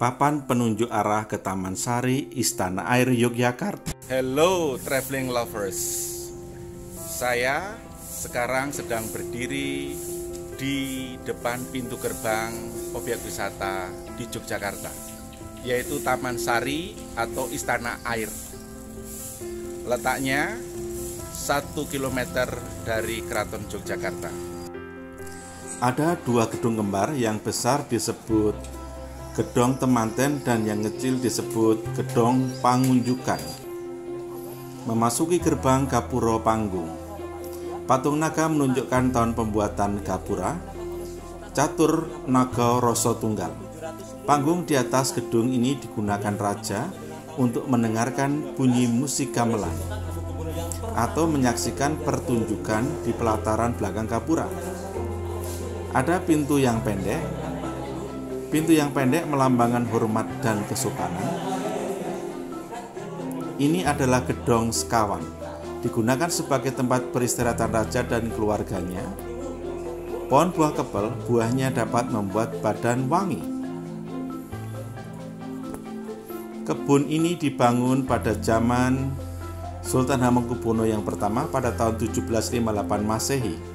Papan penunjuk arah ke Taman Sari, Istana Air Yogyakarta. Hello traveling lovers. Saya sekarang sedang berdiri di depan pintu gerbang objek wisata di Yogyakarta, yaitu Taman Sari atau Istana Air. Letaknya 1 km dari Keraton Yogyakarta. Ada dua gedung kembar, yang besar disebut Gedong Temanten dan yang kecil disebut Gedong Pangunjukan. Memasuki gerbang Gapura Panggung, patung naga menunjukkan tahun pembuatan gapura. Catur naga rasa tunggal. Panggung di atas gedung ini digunakan raja untuk mendengarkan bunyi musik gamelan atau menyaksikan pertunjukan di pelataran belakang gapura. Ada pintu yang pendek. Pintu yang pendek melambangkan hormat dan kesopanan. Ini adalah Gedong Sekawan, digunakan sebagai tempat peristirahatan raja dan keluarganya. Pohon buah kepel, buahnya dapat membuat badan wangi. Kebun ini dibangun pada zaman Sultan Hamengkubuwono yang pertama pada tahun 1758 Masehi.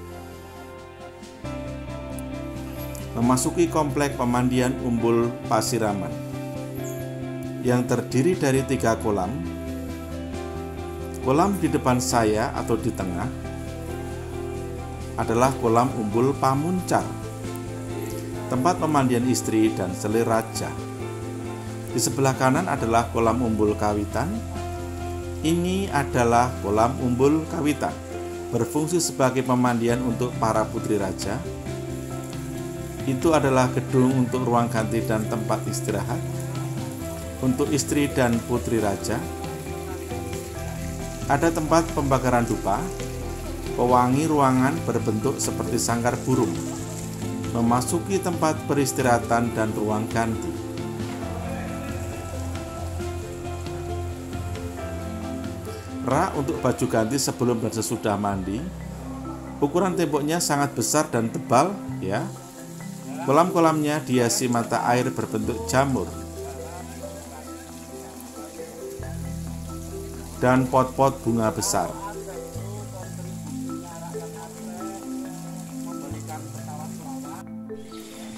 Memasuki komplek pemandian Umbul Pasiraman yang terdiri dari 3 kolam. Kolam di depan saya atau di tengah adalah kolam Umbul Pamuncar, tempat pemandian istri dan selir raja. Di sebelah kanan adalah kolam Umbul Kawitan. Ini adalah kolam Umbul Kawitan, berfungsi sebagai pemandian untuk para putri raja. Itu adalah gedung untuk ruang ganti dan tempat istirahat untuk istri dan putri raja. Ada tempat pembakaran dupa, pewangi ruangan berbentuk seperti sangkar burung. Memasuki tempat peristirahatan dan ruang ganti. Rak untuk baju ganti sebelum dan sesudah mandi. Ukuran temboknya sangat besar dan tebal, ya. Kolam-kolamnya dihiasi mata air berbentuk jamur dan pot-pot bunga besar.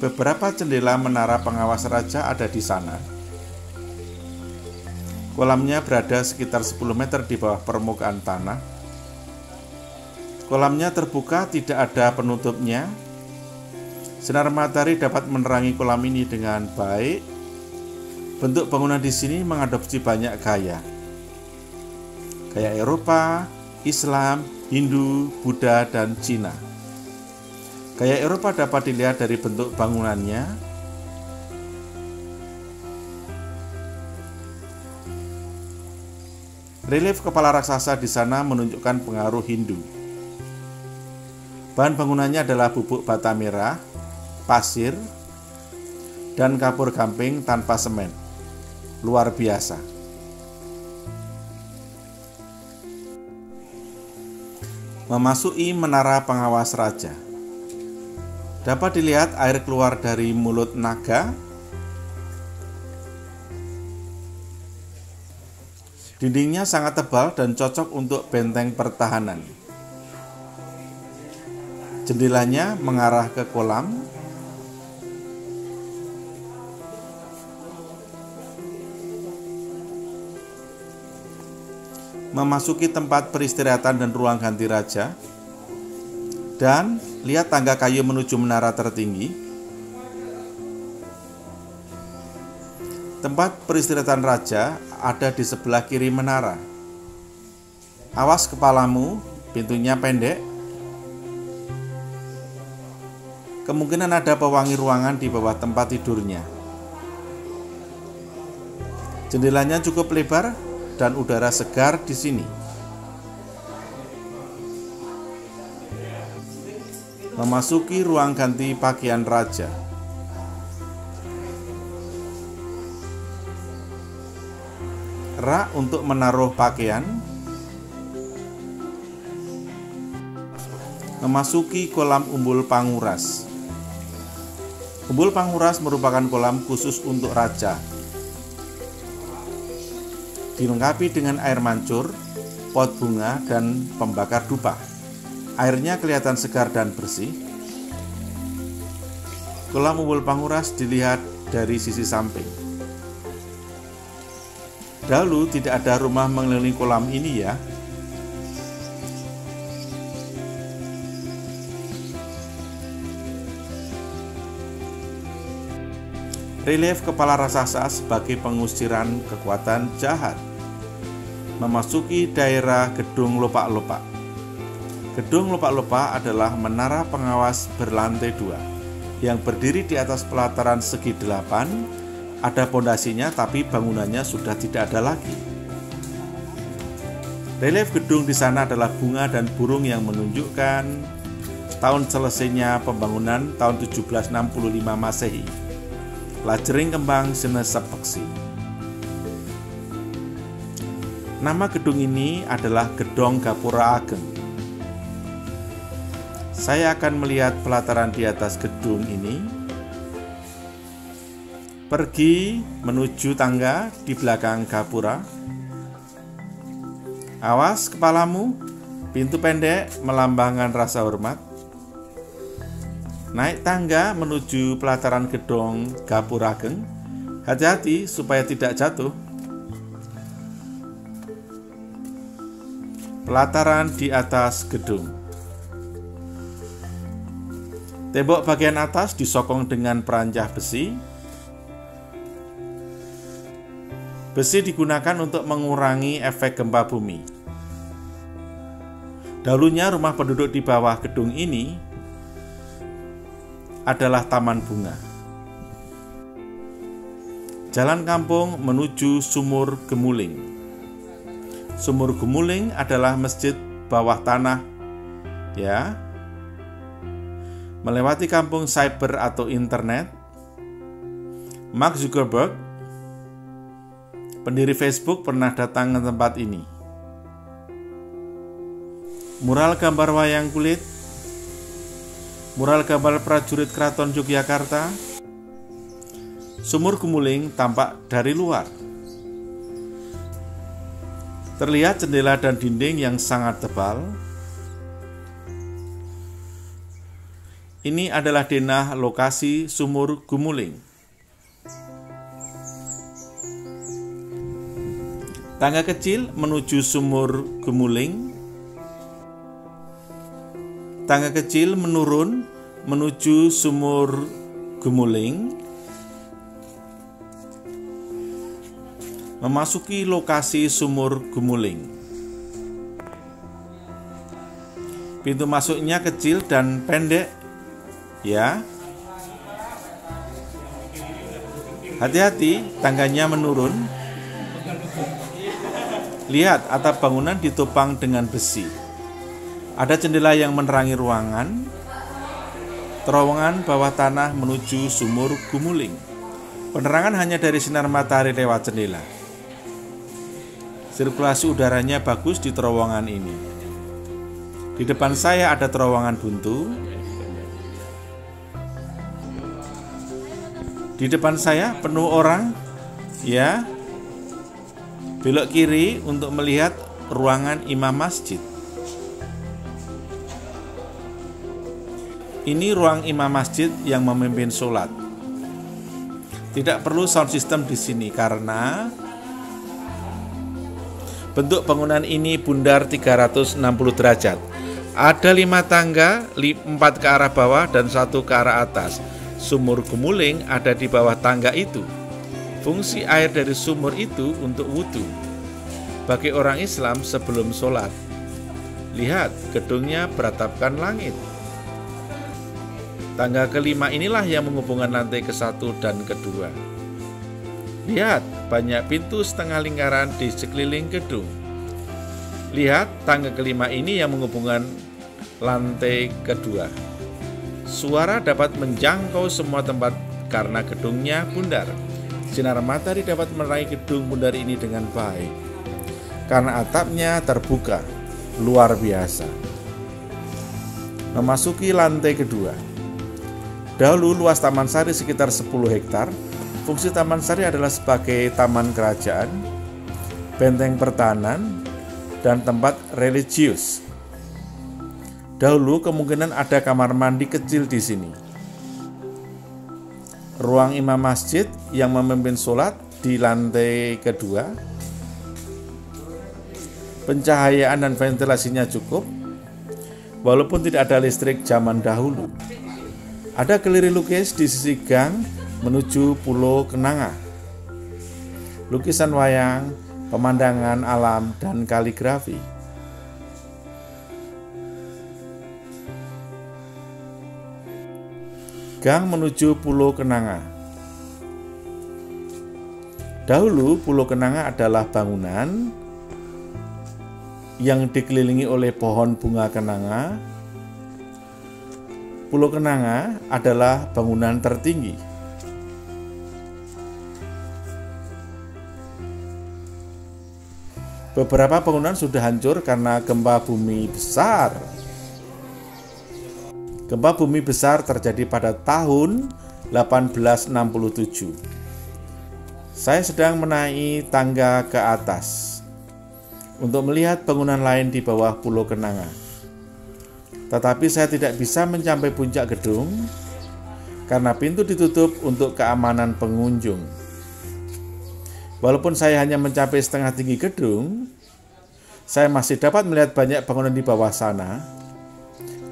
Beberapa jendela menara pengawas raja ada di sana. Kolamnya berada sekitar 10 meter di bawah permukaan tanah. Kolamnya terbuka, tidak ada penutupnya. Sinar matahari dapat menerangi kolam ini dengan baik. Bentuk bangunan di sini mengadopsi banyak gaya. Gaya Eropa, Islam, Hindu, Buddha, dan Cina. Gaya Eropa dapat dilihat dari bentuk bangunannya. Relief kepala raksasa di sana menunjukkan pengaruh Hindu. Bahan bangunannya adalah bubuk bata merah, pasir, dan kapur gamping tanpa semen. Luar biasa. Memasuki menara pengawas raja. Dapat dilihat air keluar dari mulut naga. Dindingnya sangat tebal dan cocok untuk benteng pertahanan. Jendelanya mengarah ke kolam. Memasuki tempat peristirahatan dan ruang ganti raja. Dan lihat tangga kayu menuju menara tertinggi. Tempat peristirahatan raja ada di sebelah kiri menara. Awas kepalamu, pintunya pendek. Kemungkinan ada pewangi ruangan di bawah tempat tidurnya. Jendelanya cukup lebar dan udara segar di sini. Memasuki ruang ganti pakaian raja. Rak untuk menaruh pakaian. Memasuki kolam Umbul Panguras. Umbul Panguras merupakan kolam khusus untuk raja. Dilengkapi dengan air mancur, pot bunga, dan pembakar dupa. Airnya kelihatan segar dan bersih. Kolam Umbul Panguras dilihat dari sisi samping. Dahulu tidak ada rumah mengelilingi kolam ini ya. Relief kepala raksasa sebagai pengusiran kekuatan jahat memasuki daerah Gedung Lopak-Lopak. Gedung Lopak-Lopak adalah menara pengawas berlantai 2 yang berdiri di atas pelataran segi 8. Ada pondasinya tapi bangunannya sudah tidak ada lagi. Relief gedung di sana adalah bunga dan burung yang menunjukkan tahun selesainya pembangunan tahun 1765 Masehi. Lajering kembang senesep peksi. Nama gedung ini adalah Gedong Gapura Ageng. Saya akan melihat pelataran di atas gedung ini. Pergi menuju tangga di belakang gapura. Awas kepalamu, pintu pendek melambangkan rasa hormat. Naik tangga menuju pelataran gedung Gapura Ageng. Hati-hati supaya tidak jatuh. Pelataran di atas gedung. Tembok bagian atas disokong dengan perancah besi. Besi digunakan untuk mengurangi efek gempa bumi. Dahulunya rumah penduduk di bawah gedung ini adalah taman bunga. Jalan kampung menuju Sumur Gemuling. Sumur Gemuling adalah masjid bawah tanah, ya. Melewati kampung cyber atau internet. Mark Zuckerberg, pendiri Facebook, pernah datang ke tempat ini. Mural gambar wayang kulit. Mural gambar prajurit Keraton Yogyakarta. Sumur Gemuling tampak dari luar. Terlihat jendela dan dinding yang sangat tebal. Ini adalah denah lokasi Sumur Gemuling. Tangga kecil menuju Sumur Gemuling. Tangga kecil menurun menuju Sumur Gemuling. Memasuki lokasi Sumur Gemuling. Pintu masuknya kecil dan pendek, ya. Hati-hati, tangganya menurun. Lihat, atap bangunan ditopang dengan besi. Ada jendela yang menerangi ruangan. Terowongan bawah tanah menuju Sumur Gemuling. Penerangan hanya dari sinar matahari lewat jendela. Sirkulasi udaranya bagus di terowongan ini. Di depan saya ada terowongan buntu. Di depan saya penuh orang, ya. Belok kiri untuk melihat ruangan imam masjid. Ini ruang imam masjid yang memimpin sholat. Tidak perlu sound system di sini karena bentuk bangunan ini bundar 360 derajat. Ada 5 tangga, 4 ke arah bawah dan 1 ke arah atas. Sumur Gemuling ada di bawah tangga itu. Fungsi air dari sumur itu untuk wudhu bagi orang Islam sebelum sholat. Lihat, gedungnya beratapkan langit. Tangga kelima inilah yang menghubungkan lantai ke-1 dan ke-2. Lihat, banyak pintu setengah lingkaran di sekeliling gedung. Lihat, tangga kelima ini yang menghubungkan lantai ke-2. Suara dapat menjangkau semua tempat karena gedungnya bundar. Sinar matahari dapat menerangi gedung bundar ini dengan baik karena atapnya terbuka, luar biasa. Memasuki lantai kedua. Dahulu luas Taman Sari sekitar 10 hektar. Fungsi Taman Sari adalah sebagai taman kerajaan, benteng pertahanan, dan tempat religius. Dahulu kemungkinan ada kamar mandi kecil di sini. Ruang imam masjid yang memimpin sholat di lantai kedua. Pencahayaan dan ventilasinya cukup, walaupun tidak ada listrik zaman dahulu. Ada galeri lukis di sisi gang menuju Pulau Kenanga. Lukisan wayang, pemandangan alam, dan kaligrafi. Gang menuju Pulau Kenanga. Dahulu Pulau Kenanga adalah bangunan yang dikelilingi oleh pohon bunga kenanga. Pulau Kenanga adalah bangunan tertinggi. Beberapa bangunan sudah hancur karena gempa bumi besar. Gempa bumi besar terjadi pada tahun 1867. Saya sedang menaiki tangga ke atas untuk melihat bangunan lain di bawah Pulau Kenanga. Tetapi saya tidak bisa mencapai puncak gedung karena pintu ditutup untuk keamanan pengunjung. Walaupun saya hanya mencapai setengah tinggi gedung, saya masih dapat melihat banyak bangunan di bawah sana.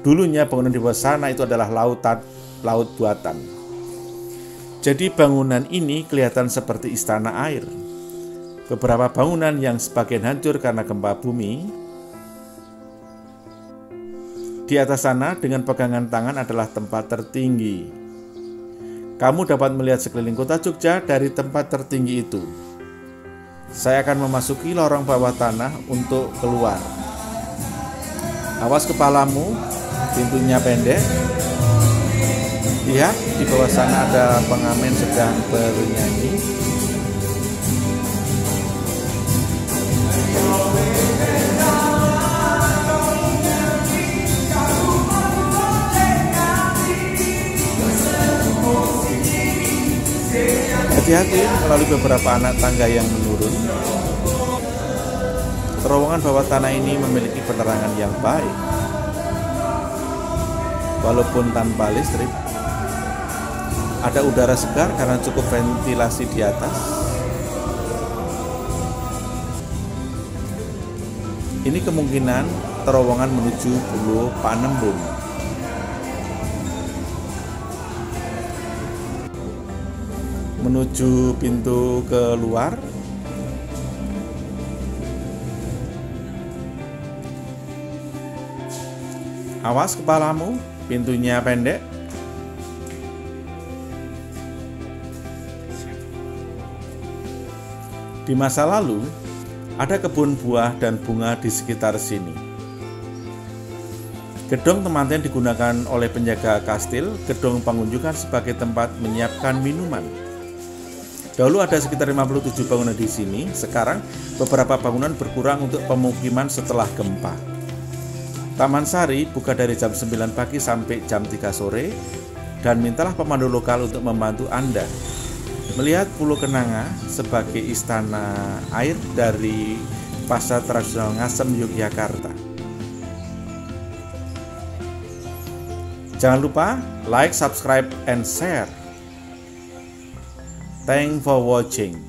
Dulunya bangunan di bawah sana itu adalah laut buatan. Jadi bangunan ini kelihatan seperti istana air. Beberapa bangunan yang sebagian hancur karena gempa bumi. Di atas sana dengan pegangan tangan adalah tempat tertinggi. Kamu dapat melihat sekeliling kota Jogja dari tempat tertinggi itu. Saya akan memasuki lorong bawah tanah untuk keluar. Awas kepalamu, pintunya pendek. Lihat di bawah sana ada pengamen sedang bernyanyi. Hati-hati melalui beberapa anak tangga yang menurun. Terowongan bawah tanah ini memiliki penerangan yang baik, walaupun tanpa listrik. Ada udara segar karena cukup ventilasi di atas. Ini kemungkinan terowongan menuju Pulau Panembung. Menuju pintu keluar. Awas kepalamu, pintunya pendek. Di masa lalu, ada kebun buah dan bunga di sekitar sini. Gedung temanten digunakan oleh penjaga kastil, gedung pengunjungan sebagai tempat menyiapkan minuman. Dahulu ada sekitar 57 bangunan di sini, sekarang beberapa bangunan berkurang untuk pemukiman setelah gempa. Taman Sari buka dari jam 9 pagi sampai jam 3 sore, dan mintalah pemandu lokal untuk membantu Anda melihat Pulau Kenanga sebagai istana air dari pasar tradisional Ngasem, Yogyakarta. Jangan lupa like, subscribe, and share. Thanks for watching.